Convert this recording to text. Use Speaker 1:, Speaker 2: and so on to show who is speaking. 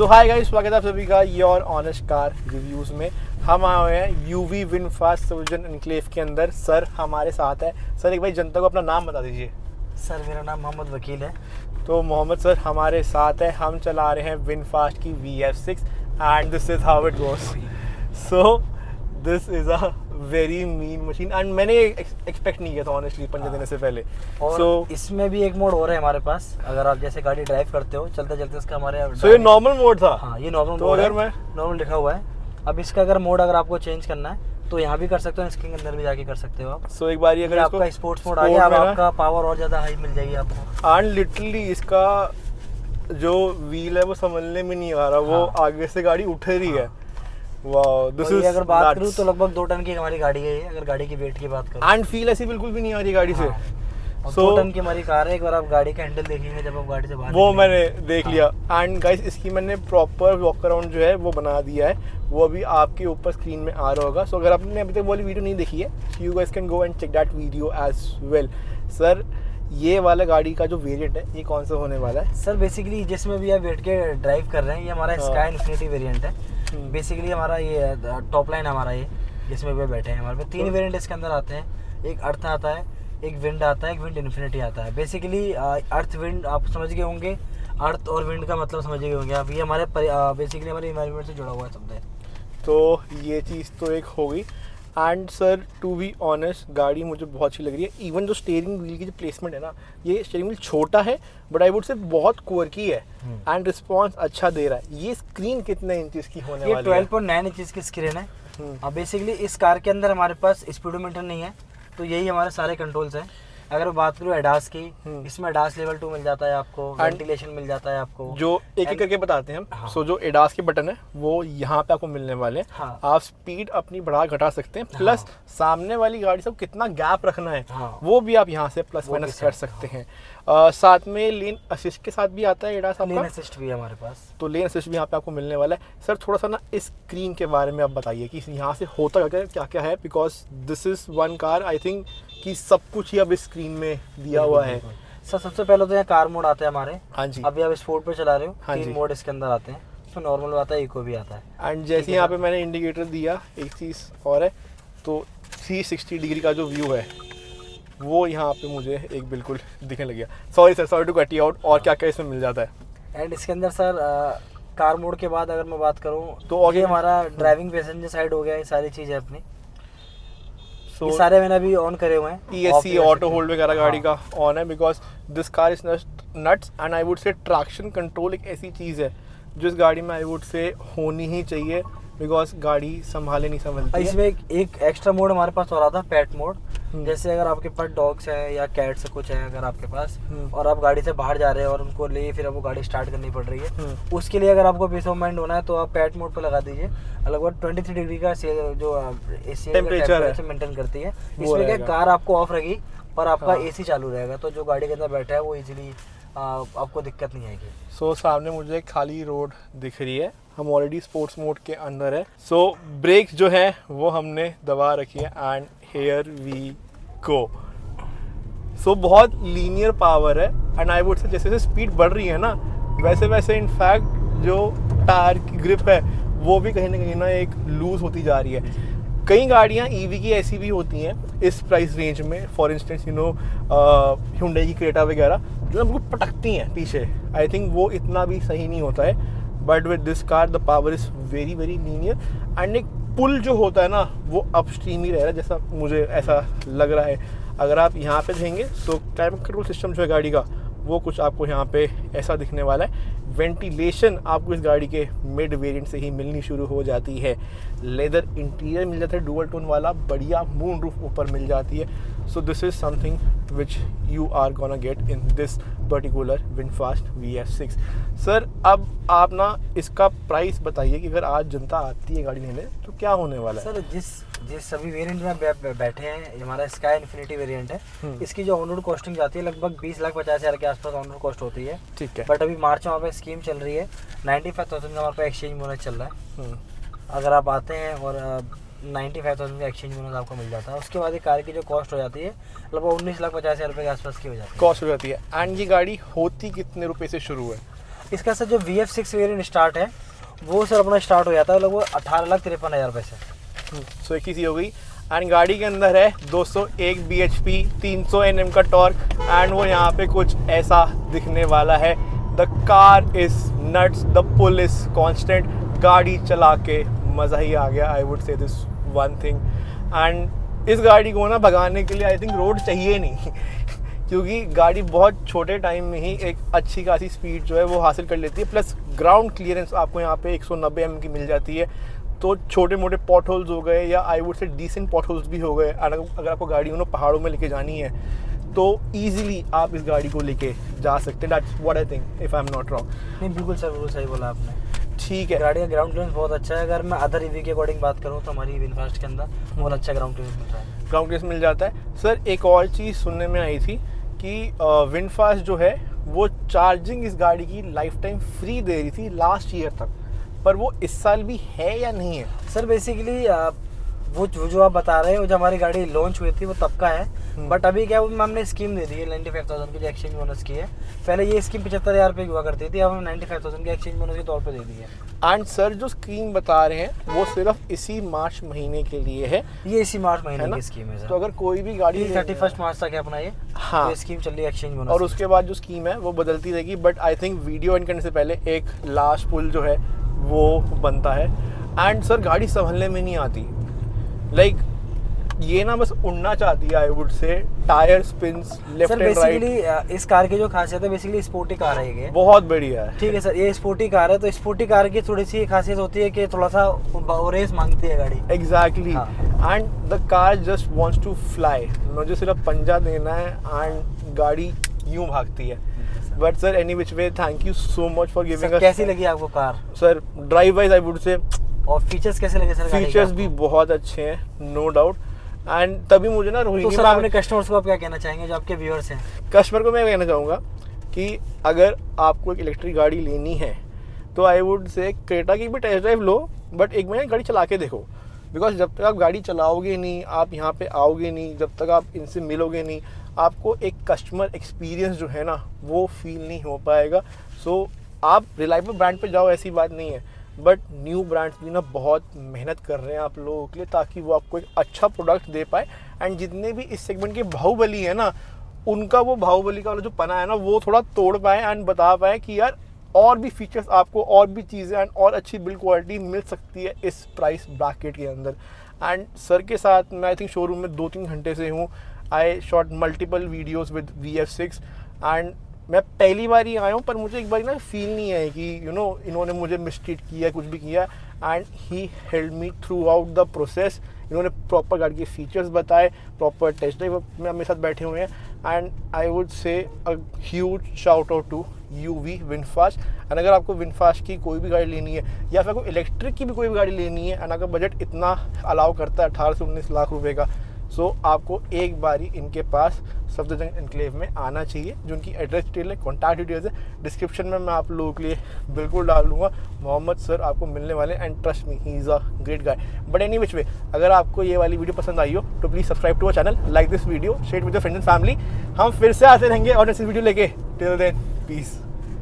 Speaker 1: सो hi guys, स्वागत है आप सभी का योर ऑनेस्ट कार रिव्यूज़ में। हम आए हुए हैं यूवी विनफास्ट सोल्जर एनक्लेव के अंदर। सर हमारे साथ है। सर एक भाई जनता को अपना नाम बता दीजिए।
Speaker 2: सर मेरा नाम मोहम्मद वकील है।
Speaker 1: तो मोहम्मद सर हमारे साथ है। हम चला रहे हैं विनफास्ट की VF6 and this is how it goes. So this is a very mean machine and मैंने एक्सपेक्ट नहीं किया था ऑनेस्टली 15 देने से पहले।
Speaker 2: और इसमें भी एक मोड और है हमारे पास। अगर आप जैसे गाड़ी ड्राइव करते हो चलते चलते इसका हमारे
Speaker 1: ये नॉर्मल मोड था।
Speaker 2: हाँ, ये नॉर्मल
Speaker 1: तो
Speaker 2: मोड
Speaker 1: अगर
Speaker 2: है।
Speaker 1: मैं
Speaker 2: नॉर्मल लिखा हुआ है। अब इसका अगर मोड अगर आपको चेंज करना है तो यहाँ भी कर सकते हो, स्क्रीन के अंदर भी जाके कर सकते हो आप।
Speaker 1: सो एक बार अगर
Speaker 2: आपका स्पोर्ट्स मोड आ गया, अब आपका पावर और ज़्यादा हाई मिल जाएगी आपको।
Speaker 1: एंड लिटरली इसका जो व्हील है वो संभलने में नहीं आ रहा। वो आगे से गाड़ी उठ रही है। वाओ, दिस इज
Speaker 2: अगर बात करूँ तो लगभग 2 टन की हमारी गाड़ी है ये, अगर गाड़ी की वेट की बात करूँ।
Speaker 1: एंड फील ऐसी बिल्कुल भी नहीं आ रही गाड़ी से।
Speaker 2: So, 2 टन की हमारी कार है। एक बार आप गाड़ी का हैंडल देखेंगे जब आप गाड़ी से बाहर
Speaker 1: वो मैंने देख लिया। एंड गाइस इसकी मैंने प्रॉपर वॉक अराउंड जो है वो बना दिया है। वो अभी आपके ऊपर स्क्रीन में आ रहा होगा। सो अगर आपने अभी तक वाली वीडियो नहीं देखी है, you guys can go and check that video as well. Sir ये वाला गाड़ी का जो वेरिएंट है ये कौन सा होने वाला है?
Speaker 2: सर बेसिकली जिसमें भी आप बैठ के ड्राइव कर रहे हैं ये हमारा स्काई इन्फिनिटी वेरिएंट है। बेसिकली हमारा ये टॉप लाइन हमारा ये जिसमें भी बैठे हैं। हमारे पे 3 वेरिएंट इसके अंदर आते हैं। एक अर्थ आता है, एक विंड आता है, एक विंड इन्फिनिटी आता है। बेसिकली अर्थ विंड आप समझ गए होंगे। अर्थ और विंड का मतलब समझ गए होंगे आप। ये हमारे बेसिकली हमारे इन्वायरमेंट से जुड़ा हुआ शब्द है।
Speaker 1: तो ये चीज़ तो एक हो गई। And sir to be honest गाड़ी मुझे बहुत अच्छी लग रही है। इवन जो स्टीयरिंग व्हील की जो प्लेसमेंट है ना, ये स्टीयरिंग व्हील छोटा है बट आई वुड से बहुत क्वर्की है एंड रिस्पॉन्स अच्छा दे रहा है। ये स्क्रीन कितने इंचेस की होने वाली है?
Speaker 2: 12.9 इंचेस की स्क्रीन है। अब बेसिकली इस कार के अंदर हमारे पास स्पीडोमीटर नहीं है, तो यही हमारे सारे कंट्रोल्स हैं। अगर मैं बात करूँ एडास की, इसमें एडास लेवल 2 मिल जाता है आपको, वेंटिलेशन मिल जाता है आपको।
Speaker 1: जो एक एक करके बताते हैं हम। सो जो एडास के बटन है वो यहाँ पे आपको मिलने वाले हैं। आप स्पीड अपनी बढ़ा घटा सकते हैं। प्लस सामने वाली गाड़ी से कितना गैप रखना है वो भी आप यहाँ से प्लस माइनस कर सकते हैं। साथ में लेन असिस्ट के साथ भी आता है एडास आपका।
Speaker 2: लेन असिस्ट भी है हमारे पास।
Speaker 1: तो लेन असिस्ट भी यहाँ पे आपको मिलने वाला है। सर थोड़ा सा ना इस स्क्रीन के बारे में आप बताइए कि यहाँ से होता क्या क्या है, because this is one car I think कि सब कुछ ही अब इस स्क्रीन में दिया हुआ है।
Speaker 2: सर सबसे पहले तो यहाँ कार मोड आते हैं हमारे।
Speaker 1: हाँ जी।
Speaker 2: अभी आप स्पोर्ट पे चला रहे हो, 3 मोड इसके अंदर आते हैं। तो नॉर्मल आता है, इको भी आता है।
Speaker 1: एंड जैसे यहाँ पे मैंने इंडिकेटर दिया, एक चीज़ और है तो 360 डिग्री का जो व्यू है वो यहाँ पे मुझे एक बिल्कुल दिखने लग गया। Sorry to cut you out. और क्या क्या इसमें मिल जाता है?
Speaker 2: एंड इसके अंदर सर कार मोड के बाद अगर मैं बात करूँ तो ये हमारा ड्राइविंग पैसेंजर साइड हो गया। ये सारी चीज़ है अपनी। ये सारे मैंने अभी ऑन करे हुए हैं।
Speaker 1: ESC ऑटो होल्ड वगैरह गाड़ी का ऑन है because this car is nuts. And I would से ट्रैक्शन कंट्रोल एक ऐसी चीज़ है जो इस गाड़ी में आई वुड से होनी ही चाहिए बिकॉज गाड़ी संभाले नहीं संभलती।
Speaker 2: इसमें एक एक्स्ट्रा मोड हमारे पास और आता है, पेट मोड। जैसे अगर आपके पास डॉग्स है या कैट्स कुछ है अगर आपके पास, और आप गाड़ी से बाहर जा रहे हैं और उनको ले फिर आपको गाड़ी स्टार्ट करनी पड़ रही है, उसके लिए अगर आपको पीस ऑफ माइंड होना है तो आप पेट मोड पर लगा दीजिए। लगभग 23 डिग्री का जो AC टेम्परेचर मेंटेन करती है। इसमें क्या कार आपको ऑफ रहेगी पर आपका AC चालू रहेगा, तो जो गाड़ी के अंदर बैठा है वो इजीली आपको दिक्कत नहीं आएगी।
Speaker 1: सो सामने मुझे खाली रोड दिख रही है। हम ऑलरेडी स्पोर्ट्स मोड के अंदर है। सो ब्रेक जो है वो हमने दबा रखी है एंड हेयर वी गो। सो बहुत लीनियर पावर है एंड आई वुड से जैसे जैसे स्पीड बढ़ रही है ना वैसे वैसे इनफैक्ट जो टायर की ग्रिप है वो भी कहीं ना एक लूज होती जा रही है। कई गाड़ियाँ EV की ऐसी भी होती हैं इस प्राइस रेंज में, फॉर इंस्टेंस Hyundai की क्रेटा वगैरह जो हमको पटकती हैं पीछे। आई थिंक वो इतना भी सही नहीं होता है। But with this car the power is very very linear and एक पुल जो होता है ना वो अपस्ट्रीम ही रह रहा है जैसा मुझे ऐसा लग रहा है। अगर आप यहाँ पे देखेंगे तो क्लाइमेट कंट्रोल सिस्टम जो है गाड़ी का वो कुछ आपको यहाँ पे ऐसा दिखने वाला है। वेंटिलेशन आपको इस गाड़ी के मिड वेरिएंट से ही मिलनी शुरू हो जाती है। लेदर इंटीरियर मिल जाता है डुअल टोन वाला, बढ़िया मून रूफ ऊपर मिल जाती है। So this is something which you are gonna get in this particular VinFast VF6। Sir अब आप ना इसका प्राइस बताइए कि अगर आज जनता आती है गाड़ी लेने तो क्या होने वाला है?
Speaker 2: सर जिस सभी वेरिएंट में बैठे हैं हमारा स्काई इन्फिनिटी वेरिएंट है। इसकी जो ऑन रोड कॉस्टिंग जाती है लगभग 20,50,000 के आसपास ऑन रोड कॉस्ट होती है।
Speaker 1: ठीक है।
Speaker 2: बट अभी मार्च में हमारे स्कीम चल रही है, 95,000 का हमारे पास एक्सचेंज बोनस चल रहा है। अगर आप आते हैं और 95,000 का एक्सचेंज बोनस आपको मिल जाता है। उसके बाद ये कार की जो कॉस्ट हो जाती है लगभग 19,50,000 रुपये के आसपास की हो जाती है।
Speaker 1: कॉस्ट हो जाती है। एंड ये गाड़ी होती कितने रुपए से शुरू है?
Speaker 2: इसका सर जो VF6 वेरिएंट स्टार्ट है वो सर अपना स्टार्ट हो जाता है लगभग 18,53,000 रुपये से।
Speaker 1: सो एक चीज़ हो गई। एंड गाड़ी के अंदर है 201 bhp, 300 Nm का टॉर्क, एंड वो यहाँ पे कुछ ऐसा दिखने वाला है। The car is nuts, the pull is constant. गाड़ी चला के मज़ा ही आ गया, I would say this one thing. And इस गाड़ी को ना भगाने के लिए आई थिंक रोड चाहिए नहीं क्योंकि गाड़ी बहुत छोटे टाइम में ही एक अच्छी खासी स्पीड जो है वो हासिल कर लेती है। प्लस ग्राउंड क्लियरेंस आपको यहाँ पे 190 mm की मिल जाती है। तो छोटे मोटे पॉट होल्स हो गए या I would say decent potholes भी हो गए, अगर आपको गाड़ी उन्होंने पहाड़ों में लेके जानी है तो ईजिली आप इस गाड़ी को लेके जा सकते हैं। That's what I think, if I am not wrong.
Speaker 2: नहीं बिल्कुल सर, बिल्कुल सही बोला आपने।
Speaker 1: ठीक है,
Speaker 2: गाड़ी का ग्राउंड क्लियरेंस बहुत अच्छा है। अगर मैं अदर ईवी के अकॉर्डिंग बात करूँ तो हमारी विनफास्ट के अंदर बहुत अच्छा ग्राउंड क्लियरेंस मिल रहा है।
Speaker 1: ग्राउंड क्लियरेंस मिल जाता है। सर एक और चीज़ सुनने में आई थी कि विनफास्ट जो है वो चार्जिंग इस गाड़ी की लाइफ टाइम फ्री दे रही थी लास्ट ईयर तक, पर वो इस साल भी है या नहीं है?
Speaker 2: सर बेसिकली वो जो आप बता रहे हैं वो जो हमारी गाड़ी लॉन्च हुई थी वो तब का है, बट अभी क्या है हमने स्कीम दे दी है 95,000 की जो एक्सचेंज बोनस की है। पहले ये स्कीम 75,000 रुपये की हुआ करती थी, अब हम 95,000 की एक्सचेंज बोनस के तौर पे दे दी है।
Speaker 1: एंड सर जो स्कीम बता रहे हैं वो सिर्फ इसी मार्च महीने के लिए है।
Speaker 2: ये इसी मार्च महीने की स्कीम है सर।
Speaker 1: तो अगर कोई भी गाड़ी
Speaker 2: 31 मार्च तक है अपना ये,
Speaker 1: हाँ,
Speaker 2: ये स्कीम चल रही है एक्सचेंज बोनस।
Speaker 1: और उसके बाद जो स्कीम है वो बदलती रहेगी। But I think video and करने से पहले एक लास्ट पुल जो है वो बनता है। एंड सर गाड़ी संभलने में नहीं आती, लाइक ये ना बस उड़ना चाहती है, I would say. Tyre spins left and right.
Speaker 2: Basically इस कार की जो खासियत है बेसिकली स्पोर्टी कार है ये,
Speaker 1: बहुत बढ़िया है।
Speaker 2: ठीक है सर, ये स्पोर्टी कार है तो स्पोर्टी कार की थोड़ी सी खासियत होती है कि थोड़ा सा रेस मांगती है गाड़ी।
Speaker 1: Exactly. And the car just wants to fly, मुझे सिर्फ पंजा देना है एंड गाड़ी यूं भागती है। But sir any which way, thank you so much for giving us.
Speaker 2: कैसी लगी आपको car?
Speaker 1: Sir drive wise I would से,
Speaker 2: और फीचर्स कैसे लगे सर?
Speaker 1: फीचर्स भी बहुत अच्छे हैं, नो डाउट। एंड तभी मुझे ना रोहिणी,
Speaker 2: तो सर आपने कस्टमर्स को आप क्या कहना चाहेंगे जो आपके व्यूअर्स हैं?
Speaker 1: कस्टमर को मैं कहना चाहूँगा कि अगर आपको एक इलेक्ट्रिक गाड़ी लेनी है तो आई वुड से क्रेटा की भी टेस्ट ड्राइव लो, बट एक महीने गाड़ी चला के देखो। बिकॉज जब तक आप गाड़ी चलाओगे नहीं, आप यहाँ पे आओगे नहीं, जब तक आप इनसे मिलोगे नहीं, आपको एक कस्टमर एक्सपीरियंस जो है ना वो फील नहीं हो पाएगा। सो आप रिलायबल ब्रांड पे जाओ, ऐसी बात नहीं है, बट न्यू ब्रांड्स भी ना बहुत मेहनत कर रहे हैं आप लोगों के लिए ताकि वो आपको एक अच्छा प्रोडक्ट दे पाए। एंड जितने भी इस सेगमेंट के बाहुबली है ना, उनका वो बाहुबली का वाला जो पना है ना वो थोड़ा तोड़ पाए एंड बता पाए कि यार और भी फीचर्स आपको, और भी चीज़ें एंड और अच्छी बिल्ड क्वालिटी मिल सकती है इस प्राइस ब्रैकेट के अंदर। एंड सर के साथ मैं आई थिंक शोरूम में 2-3 घंटे से हूँ। आई shot multiple videos with VF6 and मैं पहली बार ही आया हूँ, पर मुझे एक बार ना फील नहीं है कि इन्होंने मुझे मिसट्रीट किया, कुछ भी किया। And he held me through out the process. इन्होंने प्रॉपर गाड़ी के फीचर्स बताए, प्रॉपर टेस्ट ड्राइव में मेरे साथ बैठे हुए हैं। And I would say a huge shout out to UV VinFast. एंड अगर आपको विनफास्ट की कोई भी गाड़ी लेनी है या फिर आपको इलेक्ट्रिक की भी कोई भी गाड़ी लेनी है एंड अगर बजट इतना अलाउ करता है 18 से 19 लाख रुपए का, सो आपको एक बारी इनके पास सफदरजंग एनक्लेव में आना चाहिए। जो उनकी एड्रेस डिटेल है, कॉन्टैक्ट डिटेल्स है, डिस्क्रिप्शन में मैं आप लोगों के लिए बिल्कुल डाल दूँगा। मोहम्मद सर आपको मिलने वाले and trust me, he is a great guy. But any which way, अगर आपको ये वाली वीडियो पसंद आई हो तो please subscribe to our channel, like this video, share with your friends and family. हम फिर से आते रहेंगे और नेक्स्ट वीडियो लेके। Till then, piece.